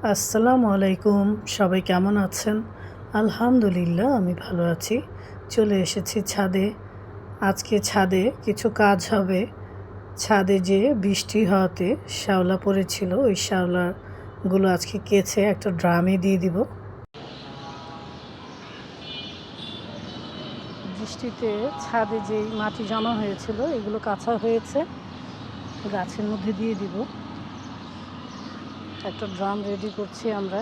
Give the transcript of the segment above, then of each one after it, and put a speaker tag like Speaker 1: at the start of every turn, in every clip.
Speaker 1: আসসালামু আলাইকুম। সবাই কেমন আছেন? আলহামদুলিল্লাহ আমি ভালো আছি। চলে এসেছি ছাদে। আজকে ছাদে কিছু কাজ হবে। ছাদে যে বৃষ্টি হওয়াতে শ্যাওলা পড়েছিল, ওই শ্যাওলাগুলো আজকে কেচে একটা ড্রামে দিয়ে দিব। বৃষ্টিতে ছাদে যেই মাটি জমা হয়েছিল এগুলো কাঁচা হয়েছে, গাছের মধ্যে দিয়ে দিব। একটা ড্রাম রেডি করছি আমরা।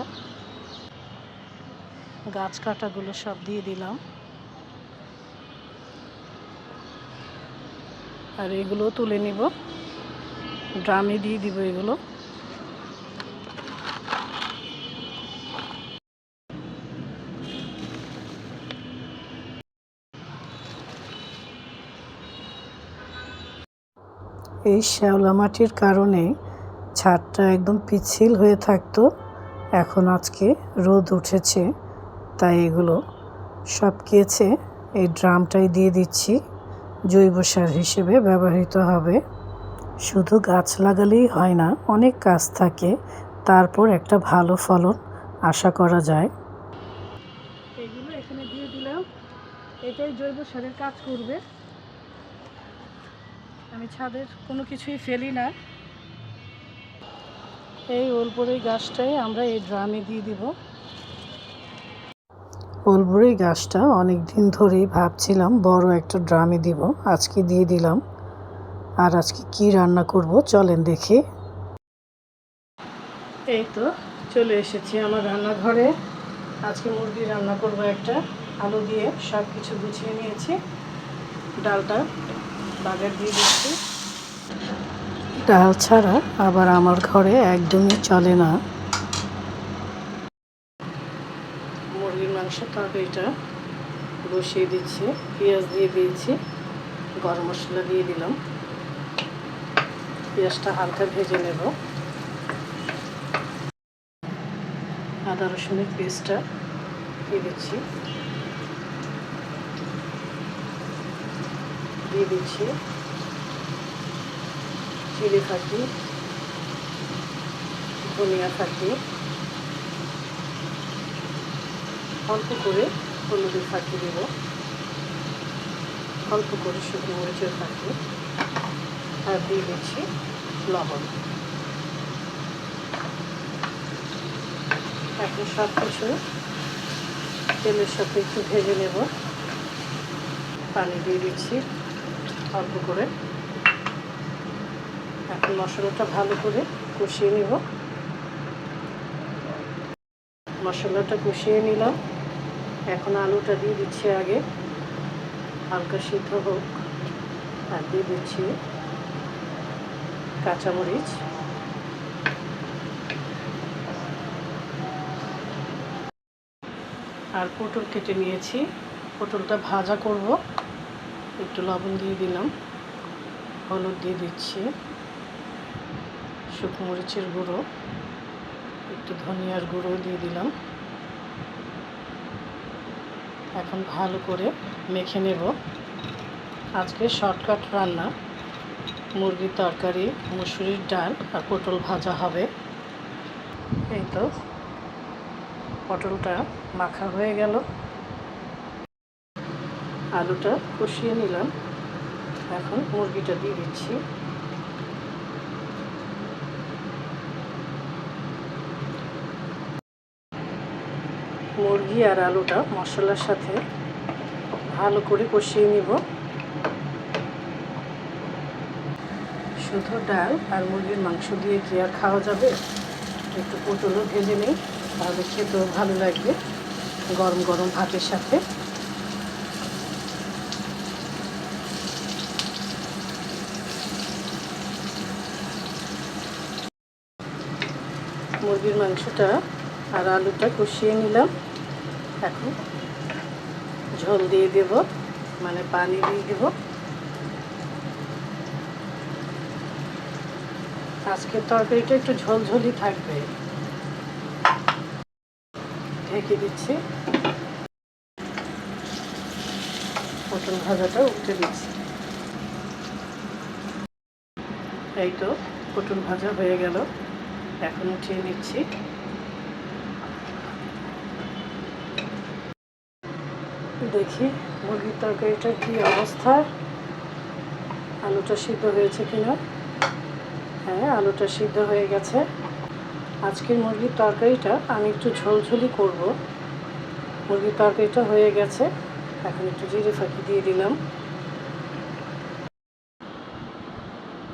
Speaker 1: গাছ কাটাগুলো সব দিয়ে দিলাম, আর এগুলো তুলে নিব, ড্রামে দিয়ে দিব এগুলো। এই শ্যাওলা মাটির কারণে ছাদটা একদম পিচ্ছিল হয়ে থাকতো। এখন আজকে রোদ উঠেছে, তাই এগুলো সব কেচে এই ড্রামটাই দিয়ে দিচ্ছি, জৈব সার হিসেবে ব্যবহৃত হবে। শুধু গাছ লাগালেই হয় না, অনেক কাজ থাকে, তারপর একটা ভালো ফলন আশা করা যায়। এগুলো এখানে দিয়ে দিলাম, এটাই জৈব সারের কাজ করবে। আমি ছাদের কোনো কিছুই ফেলি না। এই ওলবড়ি গাছটাই আমরা এই ড্রামে দিয়ে দিব। ওলবড়ি গাছটা অনেক দিন ধরেই ভাবছিলাম বড় একটা ড্রামে দিব, আজকে দিয়ে দিলাম। আর আজকে কি রান্না করব চলেন দেখি। এই তো চলে এসেছি আমার রান্নাঘরে। আজকে মুরগি রান্না করব একটা, আলু দিয়ে সব কিছু গুছিয়ে নিয়েছি। ডালটা বাগার দিয়ে দিচ্ছি। ডাল ছাড়া আবার আমার ঘরে একদমই চলে না। মুরগির মাংসের তরকারিটা বসিয়ে দিচ্ছি, পেঁয়াজ দিয়ে দিয়েছি, গরম মশলা দিয়ে দিলাম। পেঁয়াজটা হালকা ভেজে নেব। আদা রসুনের পেস্টটা দিয়ে দিচ্ছি, দিয়ে দিচ্ছি জিরে ফাঁকি, ধনিয়া ফাঁকি, অল্প করে হলুদের ফাঁকি দেব, অল্প করে শুকনো মরিচের ফাঁকি, আর দিয়ে দিচ্ছি লবণ। এখন সব কিছু তেলের সাথে একটু ভেজে নেব। পানি দিয়ে দিচ্ছি অল্প করে। এখন মশলাটা ভালো করে কষিয়ে নেব। মশলাটা কষিয়ে নিলাম, এখন আলুটা দিয়ে দিচ্ছি আগে, হালকা সিদ্ধ হোক। আর দিয়ে দিচ্ছি কাঁচামরিচ, আর পটল কেটে নিয়েছি, পটলটা ভাজা করব। একটু লবণ দিয়ে দিলাম, হলুদ দিয়ে দিচ্ছি, শুকনো মরিচের গুঁড়ো, একটু ধনিয়ার গুঁড়ো দিয়ে দিলাম। এখন ভালো করে মেখে নেব। আজকে শর্টকাট রান্না, মুরগির তরকারি, মুসুরির ডাল আর পটল ভাজা হবে। এই তো পটলটা মাখা হয়ে গেল, আলুটা কষিয়ে নিলাম। এখন মুরগিটা দিয়ে দিচ্ছি। মুরগি আর আলুটা মশলার সাথে ভালো করে কষিয়ে নিব। শুধু ডাল আর মুরগির মাংস দিয়ে কি আর খাওয়া যাবে? একটু পটলও ভেজে নিই, তাহলে খেতেও ভালো লাগবে গরম গরম ভাতের সাথে। মুরগির মাংসটা আর আলুটা কষিয়ে নিলাম। এখন ঝোল দিয়ে দেব, মানে পানি দিয়ে দেব। আজকের তরকারিটা একটু ঝোলঝোলই থাকবে। ঢেকে দিচ্ছি, পটল ভাজাটা উঠে দিচ্ছি। এই তো পটল ভাজা হয়ে গেল, এখন উঠিয়ে নিচ্ছি। দেখি মুরগির তরকারিটার কী অবস্থা, আলুটা সিদ্ধ হয়েছে কিনা। হ্যাঁ, আলুটা সিদ্ধ হয়ে গেছে। আজকের মুরগির তরকারিটা আমি একটু ঝোলঝোলি করব। মুরগির তরকারিটা হয়ে গেছে, এখন একটু জিরে ফাঁকি দিয়ে দিলাম।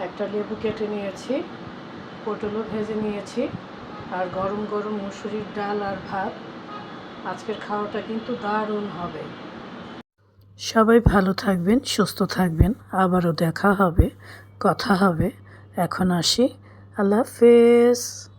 Speaker 1: একটা লেবু কেটে নিয়েছি, পটলও ভেজে নিয়েছি, আর গরম গরম মুসুরির ডাল আর ভাত। আজকের খাওয়াটা কিন্তু দারুণ হবে। সবাই ভালো থাকবেন, সুস্থ থাকবেন, আবারও দেখা হবে, কথা হবে। এখন আসি, আল্লাহ হাফেজ।